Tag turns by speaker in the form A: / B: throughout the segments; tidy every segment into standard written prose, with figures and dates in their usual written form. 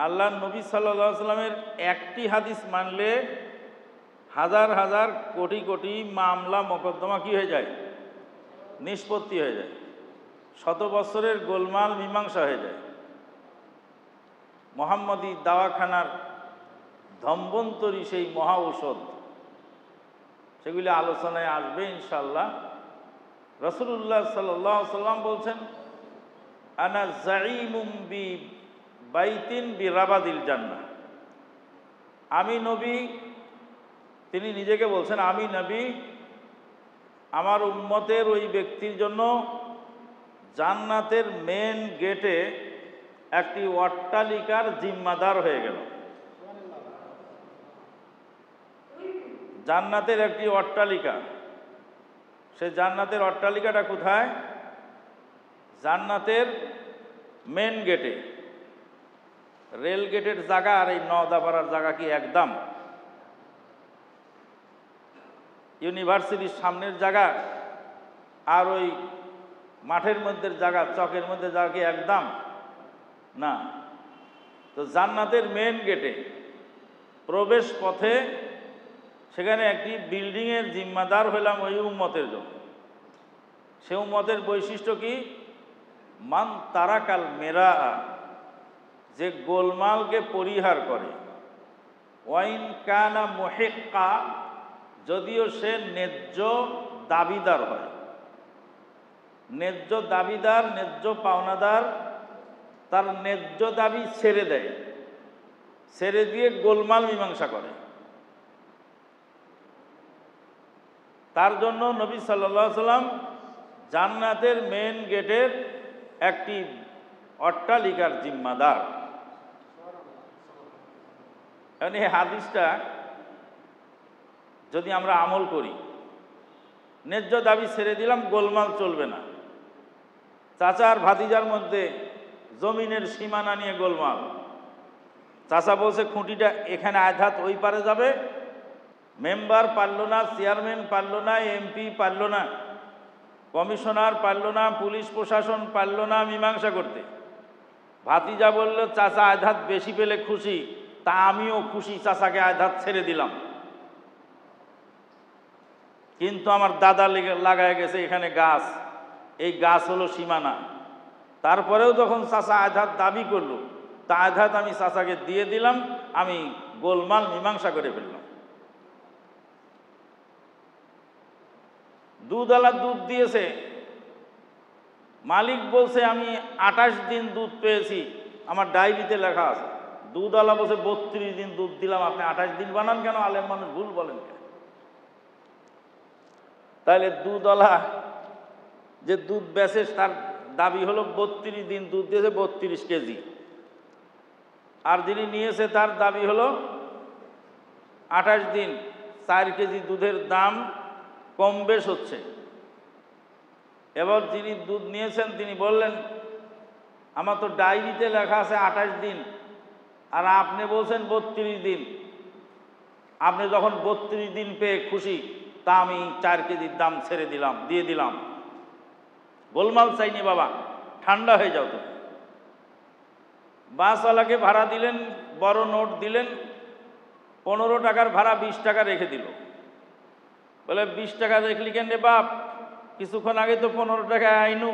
A: আল্লাহ নবী সাল্লাল্লাহু আলাইহি সাল্লামের একটি হাদিস মানলে হাজার হাজার কোটি কোটি মামলা মোকদ্দমা কি হয়ে যায়? নিষ্পত্তি হয়ে যায়। শত বছরের গোলমাল মীমাংসা হয়ে যায়। মোহাম্মদী দাওয়াখানার ধম্বন্তরী সেই মহা ঔষধ, সেগুলি আলোচনায় আসবে ইনশাআল্লাহ। রাসূলুল্লাহ সাল্লাল্লাহু আলাইহি সাল্লাম বলছেন, আনা যাঈমুম বি বাইতিন বি রাবাদিল জান্নাহ। আমি নবী, তিনি নিজেকে বলছেন, আমি নবী আমার উম্মতের ওই ব্যক্তির জন্য জান্নাতের মেন গেটে একটি অট্টালিকার জিম্মাদার হয়ে গেল। জান্নাতের একটি অট্টালিকা, সে জান্নাতের অট্টালিকাটা কোথায়? জান্নাতের মেন গেটে। রেল গেটের জায়গা আর এই নওদাপাড়ার জায়গা কি একদম? ইউনিভার্সিটির সামনের জায়গা আর ওই মাঠের মধ্যে জায়গা, চকের মধ্যে জায়গা কি একদম? না। তো জান্নাতের মেন গেটে প্রবেশ পথে সেখানে একটি বিল্ডিংয়ের জিম্মাদার হইলাম ওই উম্মতের জন্য। সে উম্মতের বৈশিষ্ট্য কি? মান তারাকাল মেরা, যে গোলমালকে পরিহার করে। ওয়াইন কানা মুহিক্কা, যদিও সে ন্যায্য দাবিদার হয়। ন্যায্য দাবিদার, ন্যায্য পাওনাদার তার ন্যায্য দাবি ছেড়ে দেয়, ছেড়ে দিয়ে গোলমাল মীমাংসা করে। তার জন্য নবী সাল্লাল্লাহু আলাইহি সাল্লাম জান্নাতের মেন গেটের একটি অট্টালিকার জিম্মাদার। কারণ এই হাদিসটা যদি আমরা আমল করি, ন্যায্য দাবি ছেড়ে দিলাম, গোলমাল চলবে না। চাচা আর ভাতিজার মধ্যে জমিনের সীমানা নিয়ে গোলমাল। চাচা বলছে খুঁটিটা এখানে আঘাত ওই পারে যাবে, মেম্বার পারল না, চেয়ারম্যান পারল না, এমপি পারল না, কমিশনার পারল না, পুলিশ প্রশাসন পারল না মীমাংসা করতে। ভাতিজা বলল চাচা আঘাত বেশি পেলে খুশি, তা আমিও খুশি, চাচাকে আঘাত ছেড়ে দিলাম। কিন্তু আমার দাদা লাগায় গেছে এখানে গাছ, এই গাছ হলো সীমানা। তারপরেও যখন চাচা আঘাত দাবি করলো, তা আঘাত আমি চাচাকে দিয়ে দিলাম, আমি গোলমাল মীমাংসা করে ফেললাম। দুধওয়ালা দুধ দিয়েছে, মালিক বলছে আমি 28 দিন দুধ পেয়েছি, আমার ডায়েরিতে লেখা আছে। দুধওয়ালা বলছে 32 দিন দুধ দিলাম, আপনি 28 দিন বানান কেন? আলেম মানুষ ভুল বলেন কেন? তাহলে দুধওয়ালা যে দুধ বেচে তার দাবি হলো 32 দিন দুধ দিয়েছে, 32 কেজি। আর যিনি নিয়েছে তার দাবি হলো 28 দিন, 4 কেজি দুধের দাম কম বেশ হচ্ছে। এবার যিনি দুধ নিয়েছেন তিনি বললেন আমার তো ডায়েরিতে লেখা আছে 28 দিন, আর আপনি বলছেন 32 দিন। আপনি যখন 32 দিন পেয়ে খুশি, তা আমি 4 কেজির দাম ছেড়ে দিলাম, দিয়ে দিলাম। গোলমাল চাইনি বাবা, ঠান্ডা হয়ে যাও তো। বাসওয়ালাকে ভাড়া দিলেন, বড় নোট দিলেন, 15 টাকার ভাড়া 20 টাকা রেখে দিল। বলে 20 টাকা রেখলি কেন রে বাপ? কিছুক্ষণ আগে তো 15 টাকায় আইনু।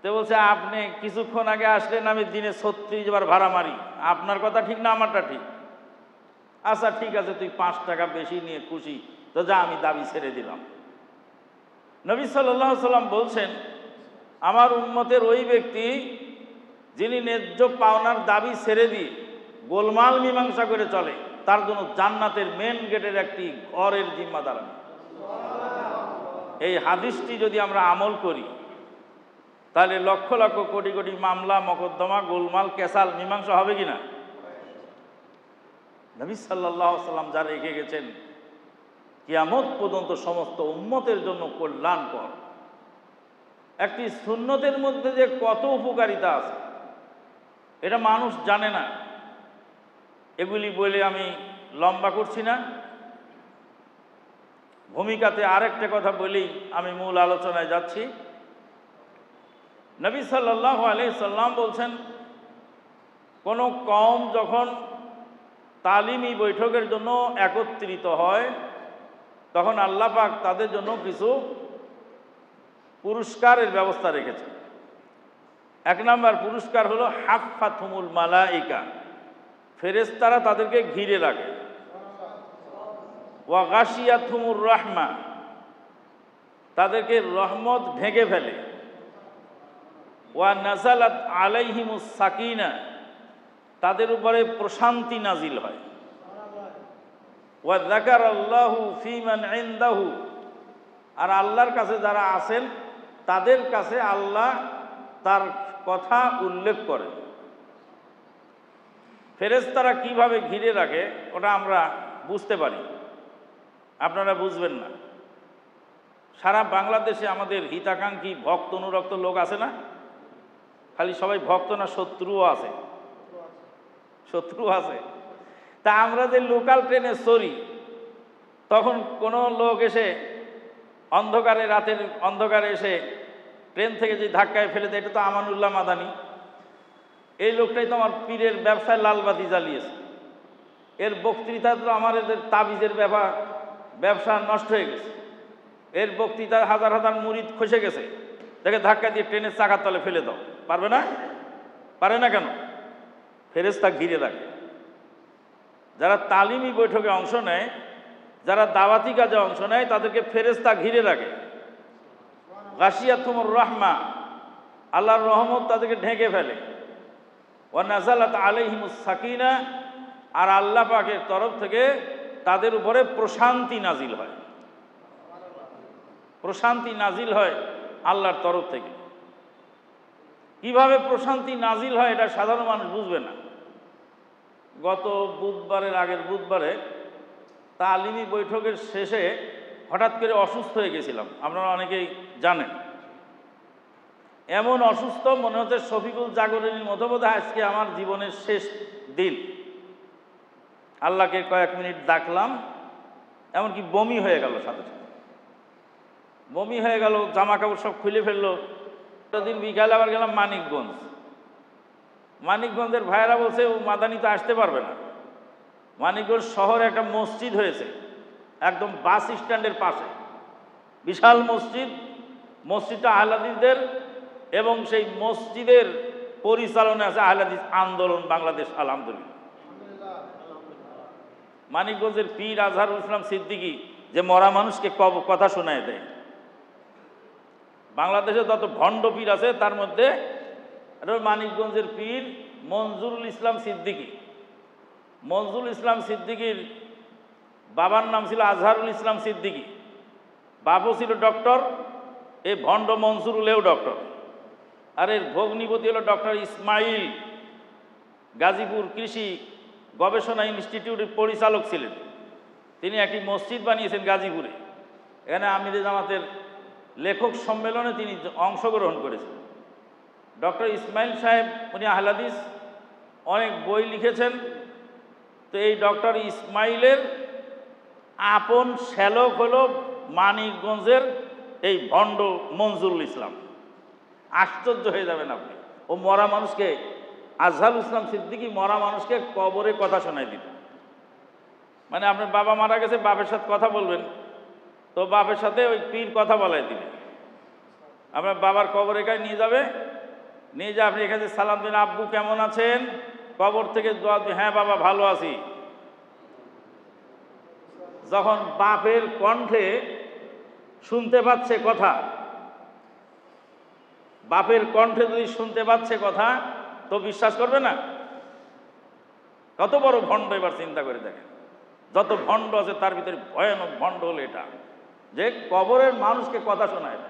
A: তো বলছে আপনি কিছুক্ষণ আগে আসলেন, আমি দিনে 36 বার ভাড়া মারি, আপনার কথা ঠিক না আমারটা ঠিক? আচ্ছা ঠিক আছে, তুই 5 টাকা বেশি নিয়ে খুশি, তো যা, আমি দাবি ছেড়ে দিলাম। নবী সাল্লাল্লাহু আলাইহি সাল্লাম বলছেন আমার উম্মতের ওই ব্যক্তি যিনি ন্যায্য পাওনার দাবি ছেড়ে দিয়ে গোলমাল মীমাংসা করে চলে, তার জন্য জান্নাতের মেন গেটের একটি ঘরের জিম্মাদার। এই হাদিসটি যদি আমরা আমল করি, তাহলে লক্ষ লক্ষ কোটি কোটি মামলা মোকদ্দমা গোলমাল কেসাল মীমাংসা হবে কিনা? নবী সাল্লাল্লাহু আলাইহি সাল্লাম যা রেখে গেছেন কিয়ামত পর্যন্ত সমস্ত উম্মতের জন্য কল্যাণকর। একটি সুন্নতের মধ্যে যে কত উপকারিতা আছে এটা মানুষ জানে না। এগুলি বলে আমি লম্বা করছি না, ভূমিকাতে আরেকটা কথা বলেই আমি মূল আলোচনায় যাচ্ছি। নবী সাল্লাল্লাহু আলাইহি সাল্লাম বলছেন কোনো কওম যখন তালিমি বৈঠকের জন্য একত্রিত হয় তখন আল্লাহ পাক তাদের জন্য কিছু পুরস্কারের ব্যবস্থা রেখেছে। এক নাম্বার পুরস্কার হলো হাফফাতুমুল মালাইকা, ফেরেশতারা তাদেরকে ঘিরে রাখে। ওয়া গাশিয়াতুমুর রাহমা, তাদেরকে রহমত ঢেকে ফেলে। ওয়া নাজালাত আলাইহিমুস সাকিনা, তাদের উপরে প্রশান্তি নাজিল হয়। ওয়া যাকারাল্লাহু ফীমান ইনদাহু, আর আল্লাহর কাছে যারা আছেন তাদের কাছে আল্লাহ তার কথা উল্লেখ করেন। ফেরেশতারা কিভাবে ঘিরে রাখে ওটা আমরা বুঝতে পারি, আপনারা বুঝবেন না। সারা বাংলাদেশে আমাদের হিতাকাঙ্ক্ষী ভক্ত অনুরক্ত লোক আছে না? খালি সবাই ভক্ত না, শত্রুও আছে, শত্রু আছে। তা আমরা যে লোকাল ট্রেনে চড়ি তখন কোনো লোক এসে অন্ধকারে, রাতের অন্ধকারে এসে ট্রেন থেকে যে ধাক্কায় ফেলে দেয়, এটা তো আমানুল্লাহ মাদানী। এই লোকটাই তো আমার পীরের ব্যবসায় লালবাতি জ্বালিয়েছে, এর বক্তৃতা তো আমার এদের তাবিজের ব্যবসা নষ্ট হয়ে গেছে, এর বক্তৃতায় হাজার হাজার মুরিদ খসে গেছে, তাকে ধাক্কা দিয়ে ট্রেনের চাকার তলে ফেলে দাও। পারবে না? পারে না কেন? ফেরেশতা ঘিরে রাখে। যারা তালিমি বৈঠকে অংশ নেয়, যারা দাওয়াতি কাজে অংশ নেয়, তাদেরকে ফেরেশতা ঘিরে রাখে। গাশিয়াতুমুর রাহমা, আল্লাহর রহমত তাদেরকে ঢেকে ফেলে। ওয়া নাজালাত আলাইহিমুস সাকিনা, আর আল্লাহ পাকের তরফ থেকে তাদের উপরে প্রশান্তি নাজিল হয়। প্রশান্তি নাজিল হয় আল্লাহর তরফ থেকে। কিভাবে প্রশান্তি নাজিল হয় এটা সাধারণ মানুষ বুঝবে না। গত বুধবারের আগের বুধবারে তালিমি বৈঠকের শেষে হঠাৎ করে অসুস্থ হয়ে গেছিলাম, আপনারা অনেকেই জানেন। এমন অসুস্থ মনে হচ্ছে শফিকুল জাগরণীর মতো বোধহয় আজকে আমার জীবনের শেষ দিন। আল্লাহকে কয়েক মিনিট ডাকলাম, এমনকি বমি হয়ে গেল, সাথে সাথে বমি হয়ে গেল, জামা কাপড় সব খুলে ফেললো। দিন বিকালে আবার গেলাম মানিকগঞ্জ। মানিকগঞ্জের ভাইয়েরা বলছে ও মাদানী তো আসতে পারবে না। মানিকগঞ্জ শহরে একটা মসজিদ হয়েছে একদম বাস স্ট্যান্ডের পাশে, বিশাল মসজিদ। মসজিদটা আহলে হাদিসদের, এবং সেই মসজিদের পরিচালনা আছে আহলে হাদিস আন্দোলন বাংলাদেশ, আলহামদুলিল্লাহ। মানিকগঞ্জের পীর আজহারুল ইসলাম সিদ্দিকী যে মরা মানুষকে কথা শোনায় দেয়। বাংলাদেশে যত ভণ্ড পীর আছে তার মধ্যে মানিকগঞ্জের পীর মনজুরুল ইসলাম সিদ্দিকী। মনজুরুল ইসলাম সিদ্দিকীর বাবার নাম ছিল আজহারুল ইসলাম সিদ্দিকী, বাবু ছিল ডক্টর, এই ভণ্ড মনজুরুলেও ডক্টর। আর এর ভগ্নিপতি হলো ডক্টর ইসমাইল, গাজীপুর কৃষি গবেষণা ইনস্টিটিউটের পরিচালক ছিলেন। তিনি একটি মসজিদ বানিয়েছেন গাজীপুরে। এখানে আমিরে জামাতের লেখক সম্মেলনে তিনি অংশগ্রহণ করেছেন। ডক্টর ইসমাইল সাহেব উনি আহলে হাদিস, অনেক বই লিখেছেন। তো এই ডক্টর ইসমাইলের আপন শ্যালক হলো মানিকগঞ্জের এই ভণ্ড মনজুরুল ইসলাম। আশ্চর্য হয়ে যাবেন আপনি। ও মরা মানুষকে, আজহারুল ইসলাম সিদ্দিকী মরা মানুষকে কবরে কথা শোনায় দিত। মানে আপনার বাবা মারা গেছে, বাপের সাথে কথা বলবেন, তো বাপের সাথে ওই পীর কথা বলাই দিবে। আপনার বাবার কবরে কাছে নিয়ে যাবে, নিয়ে যা আপনি এখানে সালাম দিন, আব্বু কেমন আছেন, কবর থেকে দোয়া দিই, হ্যাঁ বাবা ভালো আছি। যখন বাপের কণ্ঠে শুনতে পাচ্ছে কথা, বাপের কণ্ঠে যদি শুনতে পাচ্ছে কথা, তো বিশ্বাস করবে না? কত বড় ভণ্ড এবার চিন্তা করে দেখেন। যত ভণ্ড আছে তার ভিতরে ভয়ানক ভণ্ড হলো এটা, যে কবরের মানুষকে কথা শোনায়।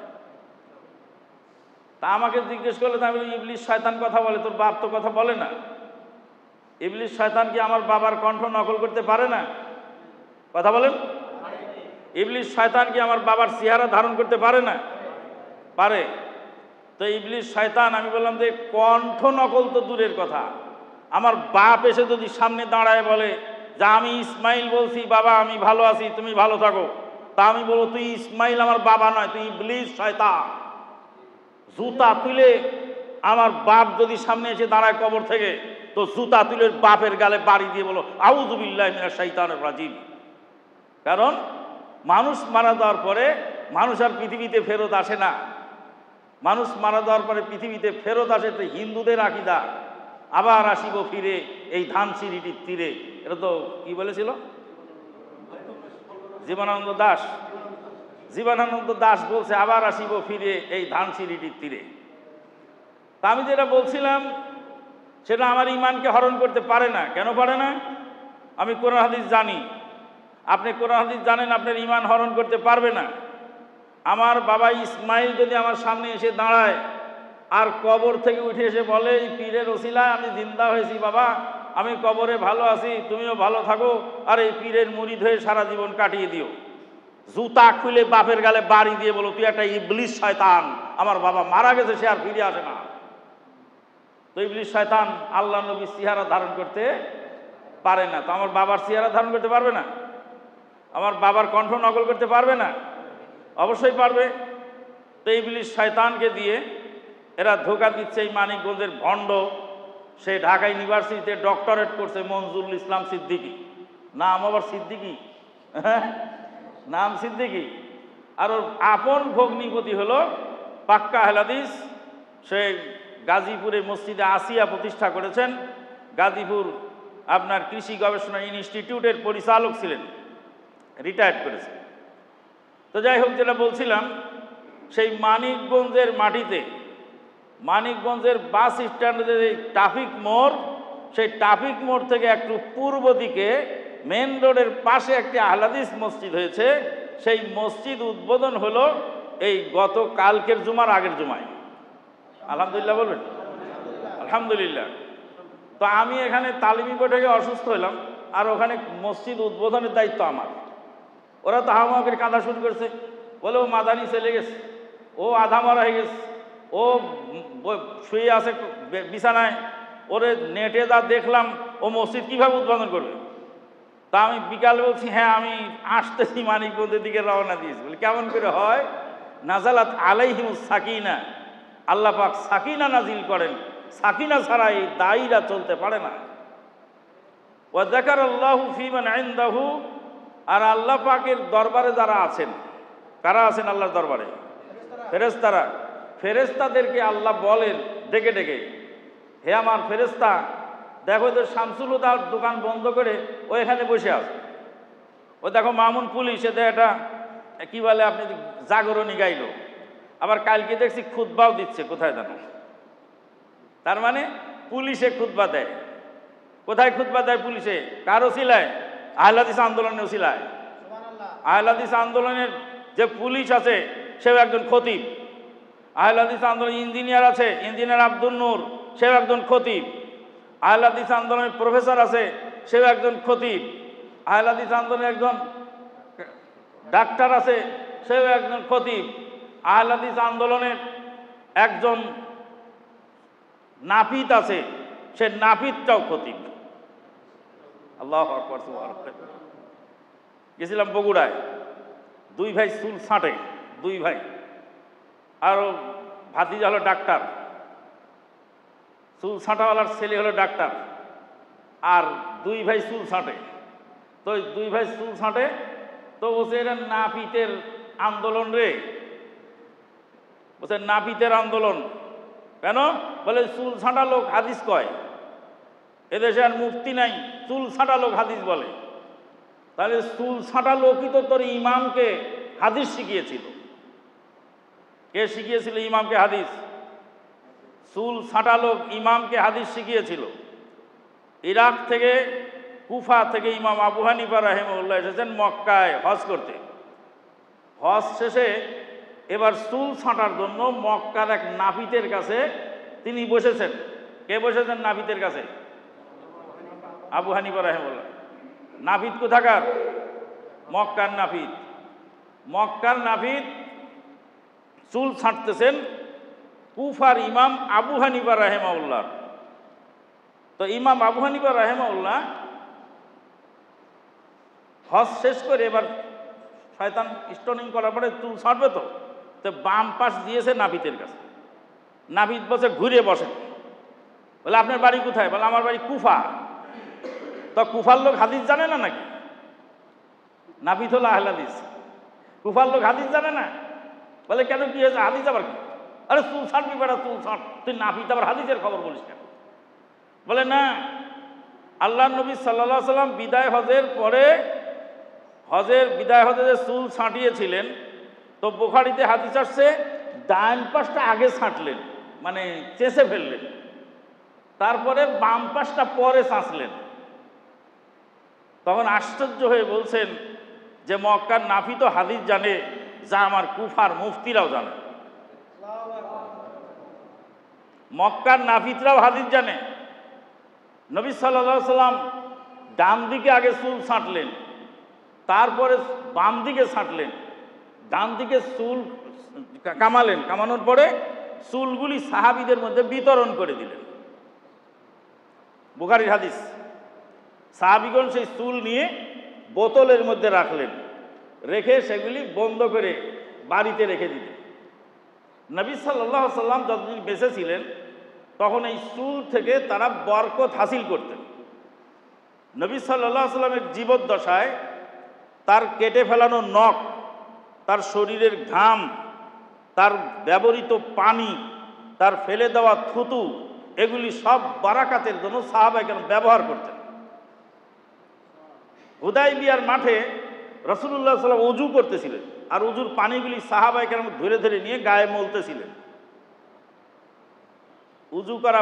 A: তা আমাকে জিজ্ঞেস করলে আমি ইবলিশ শয়তান কথা বলে, তোর বাপ তো কথা বলে না। ইবলিশ শয়তান কি আমার বাবার কণ্ঠ নকল করতে পারে না? কথা বলেন। ইবলিশ শয়তান কি আমার বাবার চেহারা ধারণ করতে পারে না? পারে। তো ইবলিশ শয়তান, আমি বললাম যে কণ্ঠ নকল তো দূরের কথা, আমার বাপ এসে যদি সামনে দাঁড়ায় বলে যে আমি ইসমাইল বলছি বাবা আমি ভালো আছি, তুমি ভালো থাকো, তা আমি বলবো তুই ইসমাইল আমার বাবা নয়, তুই ইবলিশ শয়তান। জুতা তুলে আমার বাপ যদি সামনে এসে দাঁড়ায় কবর থেকে, তো জুতা তুলে বাপের গালে বাড়ি দিয়ে বলো আউযু বিল্লাহি মিনাশ শাইতানির রাজিম। কারণ মানুষ মারা যাওয়ার পরে মানুষ আর পৃথিবীতে ফেরত আসে না। মানুষ মারা যাওয়ার পরে পৃথিবীতে ফেরত আসে তো হিন্দুদের আকীদা, আবার আসিব ফিরে এই ধানসিঁড়িটির তীরে। এটা তো কি বলেছিল জীবনানন্দ দাশ। জীবনানন্দ দাশ বলছে আবার আসিব ফিরে এই ধানসিঁড়িটির তীরে। তা আমি যেটা বলছিলাম সেটা আমার ইমানকে হরণ করতে পারে না। কেন পারে না? আমি কোরআন হাদিস জানি, আপনি কোরআন হাদিস জানেন, আপনার ইমান হরণ করতে পারবে না। আমার বাবা ইসমাইল যদি আমার সামনে এসে দাঁড়ায় আর কবর থেকে উঠে এসে বলে এই পীরের ওসিলায় আমি জিন্দা হয়েছি বাবা, আমি কবরে ভালো আছি, তুমিও ভালো থাকো, আর এই পীরের মুরিদ হয়ে সারা জীবন কাটিয়ে দিও, জুতা খুলে বাপের গালে বাড়ি দিয়ে বলো তুই একটা ইবলিস শয়তান, আমার বাবা মারা গেছে, সে আর ফিরে আসে না। তো ইবলিস শয়তান আল্লাহ নবীর চেহারা ধারণ করতে পারে না। তো আমার বাবার চেহারা ধারণ করতে পারবে না? আমার বাবার কণ্ঠ নকল করতে পারবে না? অবশ্যই পারবে। তো ইবলিস শয়তানকে দিয়ে এরা ধোঁকা দিচ্ছে। এই মানিকগঞ্জের ভণ্ড, সে ঢাকা ইউনিভার্সিটিতে ডক্টরেট করছে, মনজুরুল ইসলাম সিদ্দিকী, নাম আবার সিদ্দিকী, নাম সিদ্দিকী। আর ওর আপন ভগ্নিপতি হলো পাক্কা আহলে হাদিস। সে গাজীপুরে মসজিদে আসিয়া প্রতিষ্ঠা করেছেন। গাজীপুর আপনার কৃষি গবেষণা ইনস্টিটিউটের পরিচালক ছিলেন, রিটায়ার্ড করেছে। তো যাই হোক, যেটা বলছিলাম, সেই মানিকগঞ্জের মাটিতে, মানিকগঞ্জের বাস স্ট্যান্ডে যে ট্রাফিক মোড়, সেই ট্রাফিক মোড় থেকে একটু পূর্ব দিকে মেন রোডের পাশে একটি আহলে হাদিস মসজিদ হয়েছে। সেই মসজিদ উদ্বোধন হলো এই গত কালকের জুমার আগের জুমায়। আলহামদুলিল্লাহ বলবেন? আলহামদুলিল্লাহ। তো আমি এখানে তালিমি বৈঠকে অসুস্থ হলাম, আর ওখানে মসজিদ উদ্বোধনের দায়িত্ব আমার। ওরা তো হামাকের কাঁদা শুরু করছে, বলে ও মাদানি চলে গেছে, ও আধা মারা হয়ে গেছে, ও শুয়ে আছে বিছানায়, ওরে নেটে যা দেখলাম ও মসজিদ কীভাবে উদ্বোধন করবে। তা আমি বিকালে বলছি হ্যাঁ আমি আসতেছি, মানিকগঞ্জের দিকে রওনা দিয়েছি। বলি কেমন করে হয়? নাজালাত আলাইহিমুস সাকিনা, আল্লাহ পাক সাকিনা নাজিল করেন, সাকিনা ছাড়া এই দায়ীরা চলতে পারে না। ওয়া যাকারাল্লাহু ফীমান ইনদাহু, আর আল্লাহ পাকের দরবারে যারা আছেন, কারা আছেন আল্লাহর দরবারে? ফেরেশতারা। ফেরেশতাদেরকে আল্লাহ বলেন ডেকে ডেকে, হে আমার ফেরেশতা, দেখো তো শামসুল হুদার দোকান বন্ধ করে ও এখানে বসে আছে, ও দেখো মামুন পুলিশ, এতে এটা কি বলে আপনি জাগরণী গাইল, আবার কালকে দেখছি খুতবাও দিচ্ছে, কোথায় জানো? তার মানে পুলিশে খুতবা দেয়। কোথায় খুতবা দেয় পুলিশে? কার ওসিলায়? আহলে হাদিস আন্দোলনের ওসিলায়। আহলে হাদিস আন্দোলনের যে পুলিশ আছে সেও একজন খতিব। আহলে হাদিস আন্দোলন ইঞ্জিনিয়ার আছে, ইঞ্জিনিয়ার আব্দুল নূর, সেও একজন খতিব। আহলে হাদিস আন্দোলনের প্রফেসর আছে, সেও একজন খতিব। আহলে হাদিস আন্দোলনের একজন ডাক্তার আছে, সেও একজন খতিব। আহলে হাদিস আন্দোলনের একজন নাপিত আছে, সে নাপিতটাও খতিব। আল্লাহু আকবার, সুবহানাল্লাহ। গেছিলাম বগুড়ায়, দুই ভাই চুল ছাঁটে, দুই ভাই, আর ভাতিজা হলো ডাক্তার, চুল ছাঁটাওয়ালার ছেলে হলো ডাক্তার, আর দুই ভাই চুল ছাঁটে। তো দুই ভাই চুল ছাঁটে, তো বলছে এটা নাপিতের আন্দোলন রে, বলছে নাপিতের আন্দোলন কেন? বলে চুল ছাঁটা লোক হাদিস কয়, এদেশে আর মুফতি নাই, চুল ছাঁটা লোক হাদিস বলে। তাহলে চুল ছাঁটা লোকই তো তোর ইমামকে হাদিস শিখিয়েছিল। কে শিখিয়েছিল ইমামকে হাদিস? চুল ছাঁটা লোক ইমামকে হাদিস শিখিয়েছিল। ইরাক থেকে, কুফা থেকে ইমাম আবু হানিফা রাহিমাহুল্লাহ এসেছেন মক্কায় হজ করতে। হজ শেষে এবার চুল ছাঁটার জন্য মক্কার এক নাপিতের কাছে তিনি বসেছেন। কে বসেছেন নাপিতের কাছে? আবু হানিফা রাহিমাহুল্লাহ। নাপিত কোথাকার? মক্কার নাপিত। মক্কার নাপিত চুল ছাঁটতেছেন কুফার ইমাম আবু হানিফা রাহিমাহুল্লাহ। তো ইমাম আবু হানিফা রাহিমাহুল্লাহ হজ শেষ করে এবার শয়তান স্টোনিং করার পরে চুল ছাঁটবে, তো বাম পাশ দিয়েছে নাপিতের কাছে। নাপিত বসে ঘুরে বসেন। বলে আপনার বাড়ি কোথায়? বলে আমার বাড়ি কুফা। তো কুফার লোক হাদিস জানে না নাকি? নাপিত হলো আহলে হাদিস, কুফার লোক হাদিস জানে না। বলে কেন, কি হয়েছে? হাদিস আবার কি? আরে চুল ছাড়বি বেড়া, চুল ছাড়, তুই নাপিত আবার হাদিসের খবর বলিস কেন? বলে না, আল্লাহ নবী সাল্লাল্লাহু আলাইহি সাল্লাম বিদায় হজের পরে, বিদায় হজে যে চুল ছাঁটিয়েছিলেন, তো বুখারীতে হাদিস আসছে ডান পাশটা আগে ছাঁটলেন, মানে চেঁচে ফেললেন, তারপরে বাম পাশটা পরে চাঁচলেন। তখন আশ্চর্য হয়ে বলছেন যে মক্কার নাফি তো হাদিস জানে, যা আমার কুফার মুফতিরাও জানে। মক্কার নাফিতরাও হাদিস জানে। নবী সাল্লাল্লাহু আলাইহি সাল্লাম ডান দিকে আগে চুল ছাঁটলেন, তারপরে বাম দিকে ছাঁটলেন, ডান দিকে চুল কামালেন, কামানোর পরে চুলগুলি সাহাবীদের মধ্যে বিতরণ করে দিলেন। বুখারীর হাদিস। সাহাবীগণ সেই চুল নিয়ে বোতলের মধ্যে রাখলেন, রেখে সেগুলি বন্ধ করে বাড়িতে রেখে দিলেন। নবী সাল্লাল্লাহু আলাইহি সাল্লাম যতদিন বেঁচে ছিলেন তখন এই চুল থেকে তারা বরকত হাসিল করতেন। নবী সাল্লাল্লাহু আলাইহি সাল্লামের জীবদ্দশায় তার কেটে ফেলানো নখ, তার শরীরের ঘাম, তার ব্যবহৃত পানি, তার ফেলে দেওয়া থুতু, এগুলি সব বারাকাতের জন্য সাহাবায়ে কেরাম ব্যবহার করতেন। হুদায়বিয়ার মাঠে রাসূলুল্লাহ সাল্লাল্লাহু আলাইহি ওয়াসাল্লাম ওযু করতেছিলেন, আর ওযুর পানিগুলি সাহাবায়ে কেরাম ধরে ধরে নিয়ে গায়ে মলতেছিলেন। উযু করা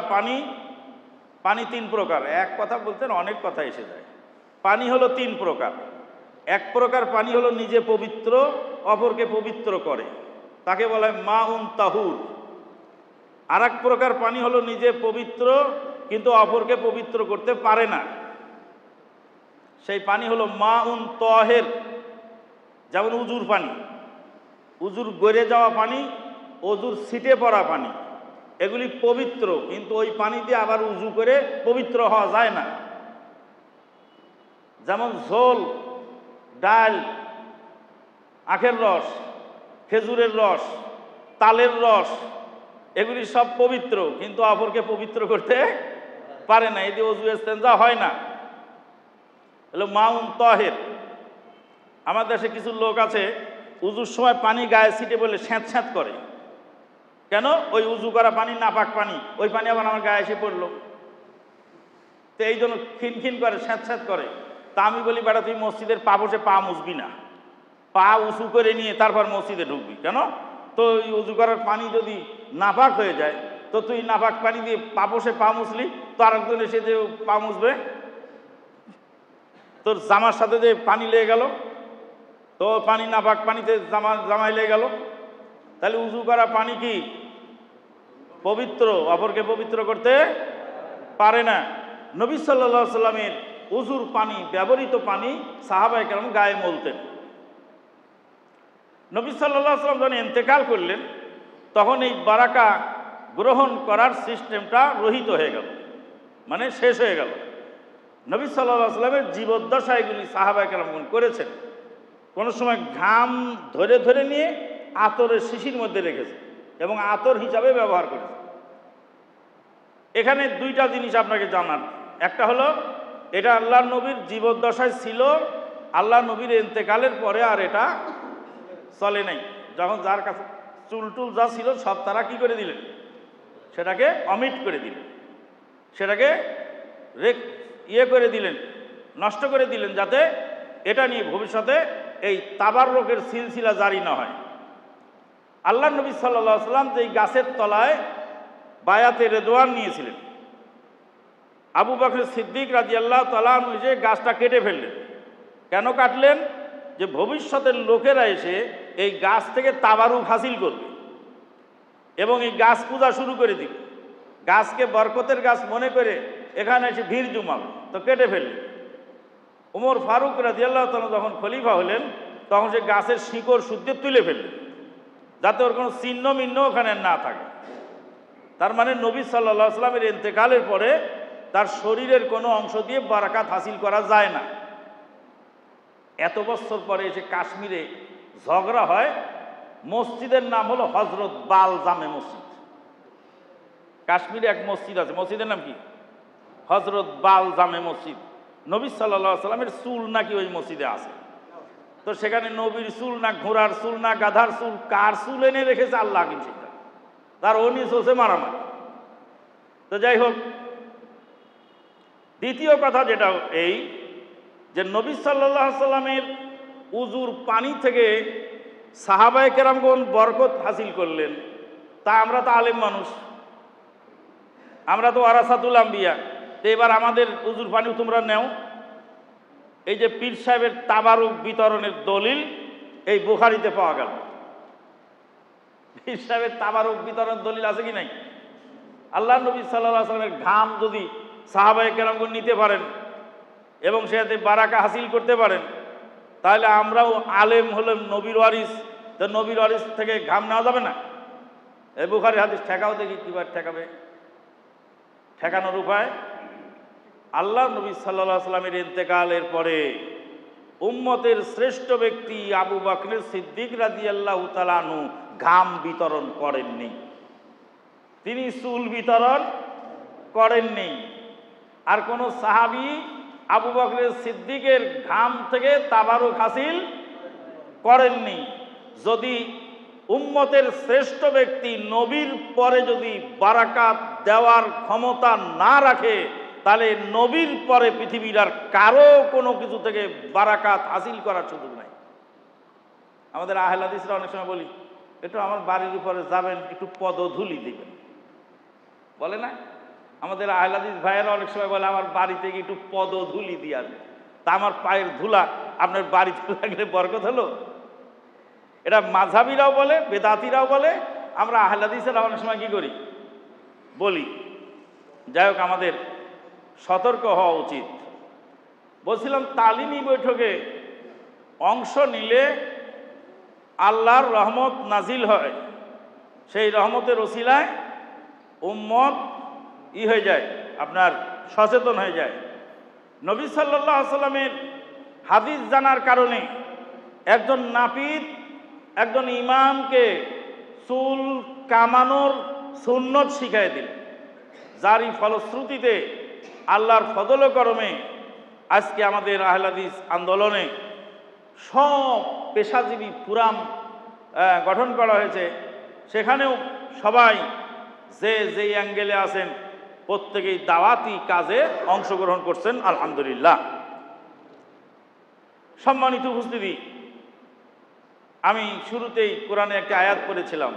A: পানি তিন প্রকার। এক কথা বলতেন, অনেক কথা এসে যায়। পানি হলো তিন প্রকার। এক প্রকার পানি হলো নিজে পবিত্র, অপরকে পবিত্র করে, তাকে বলা হয় মাউন তাহুর। আর এক প্রকার পানি হলো নিজে পবিত্র কিন্তু অপরকে পবিত্র করতে পারে না, সেই পানি হলো মাউন তাহের। যেমন উজুর পানি, উজুর গড়ে যাওয়া পানি, অজুর ছিটে পড়া পানি, এগুলি পবিত্র, কিন্তু ওই পানি দিয়ে আবার উজু করে পবিত্র হওয়া যায় না। যেমন ঝোল, ডাল, আখের রস, খেজুরের রস, তালের রস, এগুলি সব পবিত্র, কিন্তু অপরকে পবিত্র করতে পারে না, এতে অজু ইস্তেঞ্জা হয় না। হলো মাউন তাহের। আমার দেশে কিছু লোক আছে উজুর সময় পানি গায়ে ছিটে বলে স্যাঁত স্যাঁত করে। কেন? ওই উজু করা পানি নাপাক পানি, ওই পানি আবার আমার গায়ে এসে পড়লো, তো এই জন্য খিনখিন করে, স্যাঁত স্যাঁত করে। তা আমি বলি, বেটা তুই মসজিদের পা বসে পা মুছবি না, পা উঁচু করে নিয়ে তারপর মসজিদে ঢুকবি। কেন? তো ওই উজু করার পানি যদি নাপাক হয়ে যায়, তো তুই নাপাক পানি দিয়ে পা বসে পা মুছলি, তো আরেকজন এসে যে পা মুছবে, তোর জামার সাথে যে পানি লেগে গেল, তো পানি নাপাক পানিতে জামাই লেগে গেল, তাহলে উজু করা পানি কি পবিত্র, অপরকে পবিত্র করতে পারে না। নবী সাল্লাল্লাহু আলাইহি সাল্লামের উজুর পানি, ব্যবহৃত পানি সাহাবায়ে কেরাম গায়ে মলতেন। নবী সাল্লাল্লাহু আলাইহি সাল্লাম যখন ইন্তেকাল করলেন, তখন এই বারাকা গ্রহণ করার সিস্টেমটা রহিত হয়ে গেল, মানে শেষ হয়ে গেল। নবী সাল্লাল্লাহু আলাইহি সাল্লামের জীবদ্দশায় এগুলি সাহাবায়ে কেরাম করেছেন। কোনো সময় ঘাম ধরে ধরে নিয়ে আতরের শিশির মধ্যে রেখেছে এবং আতর হিসাবে ব্যবহার করেছে। এখানে দুইটা জিনিস আপনাকে জানার। একটা হলো, এটা আল্লাহ নবীর জীবদ্দশায় ছিল, আল্লাহ নবীর ইন্তেকালের পরে আর এটা চলে নাই। যখন যার কাছে চুল টুল যা ছিল সব তারা কি করে দিলেন? সেটাকে অমিট করে দিলেন, সেটাকে করে দিলেন, নষ্ট করে দিলেন, যাতে এটা নিয়ে ভবিষ্যতে এই তাবাররুকের সিলসিলা জারি না হয়। আল্লাহ নবী সাল্লাল্লাহু আলাইহি সাল্লাম যেই গাছের তলায় বায়াতে রেদওয়ান নিয়েছিলেন, আবু বকর সিদ্দিক রাদিয়াল্লাহু তাআলা আনহু যে গাছটা কেটে ফেললেন। কেন কাটলেন? যে ভবিষ্যতের লোকেরা এসে এই গাছ থেকে তাবারুক হাসিল করবে এবং এই গাছ পূজা শুরু করে দিবে, গাছকে বরকতের গাছ মনে করে এখানে এসে ভিড় জমাবে, তো কেটে ফেললেন। ওমর ফারুক রাদিয়াল্লাহু তাআলা যখন খলিফা হলেন, তখন সে গাছের শিকড় শুদ্ধে তুলে ফেললেন, যাতে ওর কোনো চিহ্ন মিহ্ন ওখানে না থাকে। তার মানে নবী সাল্লাল্লাহু আলাইহি সাল্লামের ইন্তেকালের পরে তার শরীরের কোনো অংশ দিয়ে বারাকাত হাসিল করা যায় না। এত বছর পরে এসে কাশ্মীরে ঝগড়া হয়, মসজিদের নাম হলো হজরত বাল জামে মসজিদ। কাশ্মীরে এক মসজিদ আছে, মসজিদের নাম কি? হজরত বাল জামে মসজিদ। নবী সাল্লাল্লাহু আলাইহি সাল্লামের চুল নাকি ওই মসজিদে আছে। তো সেখানে নবীর চুল না ঘোড়ার চুল না গাধার চুল, কার চুল এনে রেখেছে আল্লাহ হাকিম সেটা, তার অনি চলছে মারামারি। তো যাই হোক, দ্বিতীয় কথা যেটা এই যে নবী সাল্লাল্লাহু আলাইহি সাল্লামের উজুর পানি থেকে সাহাবায়ে কেরামগণ বরকত হাসিল করলেন। তা আমরা তো আলেম মানুষ, আমরা তো ওয়ারাসাতুল আম্বিয়া, তো এবার আমাদের উজুর পানি তোমরা নেও। এই যে পীর সাহেবের তাবারুক বিতরণের দলিল এই বুখারীতে পাওয়া গেল। পীর সাহেবের তাবারুক বিতরণের দলিল আছে কি নাই? আল্লাহ নবী সাল্লাল্লাহু আলাইহি সাল্লামের ঘাম যদি সাহাবায়ে কেরামগণ নিতে পারেন এবং সেটাতে বারাকা হাসিল করতে পারেন, তাহলে আমরাও আলেম হলাম নবীর ওয়ারিস, তো নবীর ওয়ারিস থেকে ঘাম নেওয়া যাবে না? এই বুখারী হাদিস ঠেকাও দেখি, কিবার ঠেকাবে? ঠেকানোর উপায়, আল্লাহ নবী সাল্লাল্লাহু আলাইহি সাল্লামের ইন্তেকালের পরে উম্মতের শ্রেষ্ঠ ব্যক্তি আবু বকর সিদ্দিক রাদিয়াল্লাহু তাআলা আনহু ঘাম বিতরণ করেননি, তিনি চুল বিতরণ করেননি। আর কোন সাহাবী আবু বকর সিদ্দিকের ঘাম থেকে তাবারুক হাসিল করেননি। যদি উম্মতের শ্রেষ্ঠ ব্যক্তি নবীর পরে যদি বারাকাত দেওয়ার ক্ষমতা না রাখে, তাহলে নবীর পরে পৃথিবীর আর কারো কোনো কিছু থেকে বারাকাত হাসিল করার সুযোগ নাই। আমাদের আহলে হাদিসরা অনেক সময় বলি, একটু আমার বাড়ির উপরে যাবেন, একটু পদধূলি দিবেন, বলে না? আমাদের আহলে হাদিস ভাইয়েরা অনেক সময় বলে, আমার বাড়ি থেকে একটু পদধূলি দিয়ে আসবে। তা আমার পায়ের ধুলা আপনার বাড়িতে লাগলে বরকত হলো? এটা মাযহাবীরাও বলে, বেদাতীরাও বলে, আমরা আহলে হাদিসেরা অনেক সময় কি করি বলি। যাই হোক, আমাদের সতর্ক হওয়া উচিত। বলছিলাম, তালিমি বৈঠকে অংশ নিলে আল্লাহর রহমত নাজিল হয়, সেই রহমতের ওসিলায় উম্মত হয়ে যায়, আপনার সচেতন হয়ে যায়। নবী সাল্লাল্লাহু আলাইহি সাল্লামের হাদিস জানার কারণে একজন নাপিত একজন ইমামকে চুল কামানোর সুন্নত শিখাই দিল, যারই ফলশ্রুতিতে আল্লাহর ফজল ও করমে আজকে আমাদের আহলে হাদিস আন্দোলনে সব পেশাজীবী ফোরাম গঠন করা হয়েছে। সেখানেও সবাই যে যেই অ্যাঙ্গেলে আছেন প্রত্যেকেই দাওয়াতি কাজে অংশগ্রহণ করছেন, আলহামদুলিল্লাহ। সম্মানিত উপস্থিতি, আমি শুরুতেই কোরআনে একটা আয়াত পড়েছিলাম,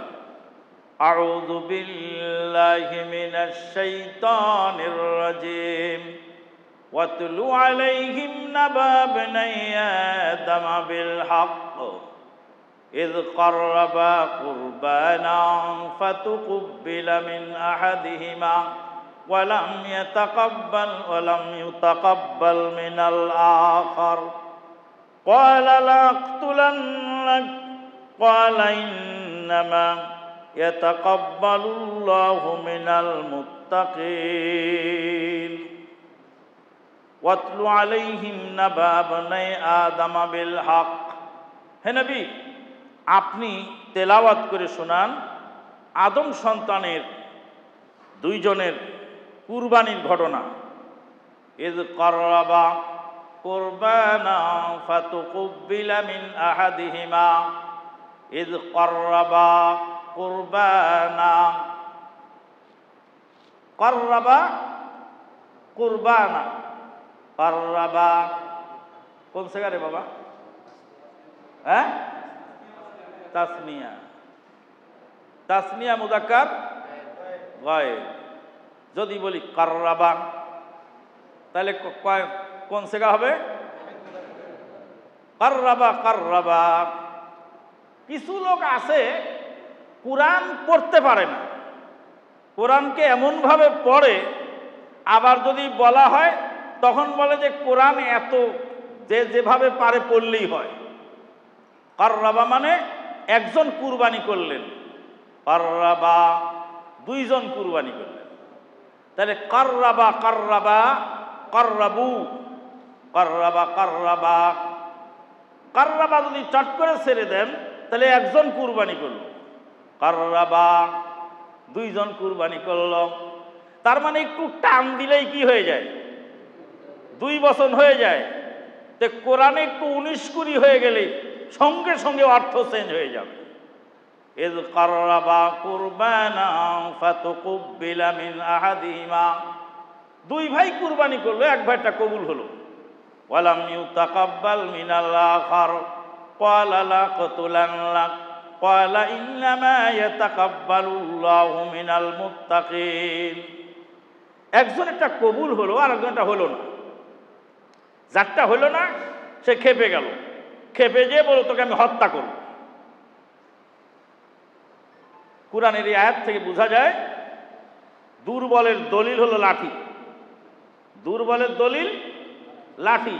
A: আউযু বিল্লাহি মিনাশ শাইতানির রাজিম ওয়াতলু আলাইহিম নাবা বনি আদম বিল হক إذ قربا قربانا فتقبل من أحدهما ولم يتقبل من الآخر قال لأقتلنك قال إنما يتقبل الله من المتقين واتل عليهم نبأ بني آدم بالحق। হে নবী, আপনি তেলাওয়াত করে শোনান আদম সন্তানের দুইজনের কুরবানির ঘটনা। ইয কাররাবা কুরবানা ফাতুকুব্বিলা মিন আহাদিহিমা ইয কাররাবা কুরবানা। কাররাবা কুরবানা, কাররাবা কোন জায়গা রে বাবা? হ্যাঁ, তাসনিয়া, তাসনিয়া মুযাক্কার গায়েব। যদি বলি কাররাবা, তাহলে কোন সেগা হবে? কাররাবা, কাররাবা। কিছু লোক আছে কোরআন পড়তে পারে না, কোরআনকে এমনভাবে পড়ে, আবার যদি বলা হয় তখন বলে যে কোরআন এত যেভাবে পারে পড়লেই হয়। কাররাবা মানে একজন কুরবানি করলেন, কাররাবা দুইজন কুরবানি করলেন। তাহলে কাররাবা কাররাবা কাররাবু, কাররাবা কাররাবা। কাররাবা যদি চট করে ছেড়ে দেন তাহলে একজন কুরবানি করল। কাররাবা দুইজন কুরবানি করল। তার মানে একটু টান দিলেই কি হয়ে যায়, 2 বছর হয়ে যায়। তো কোরআনে একটু 19-20 হয়ে গেলে সঙ্গে সঙ্গে অর্থ চেঞ্জ হয়ে যাবে। ইয কাররাবা কুরবানা ফাতুকুব্বিলা মিন আহাদিহিমা, 2 ভাই কুরবানি করলো, এক ভাইটা কবুল হলো। ওয়ালাম ইউতাকাব্বাল মিনাল আখার ক্বালা লা কাতুলাল্লাক ক্বালা ইন্নামা ইয়াতাকাব্বালুল্লাহু মিনাল মুত্তাকিন। একজনেরটা কবুল হলো আর একজনটা হলো না। যারটা হলো না সে খেপে গেল, খেপে যেয়ে বলো তোকে আমি হত্যা করব। কুরআনের এই আয়াত থেকে বোঝা যায় দুর্বলের দলিল হলো লাঠি। দুর্বলের দলিল লাঠি।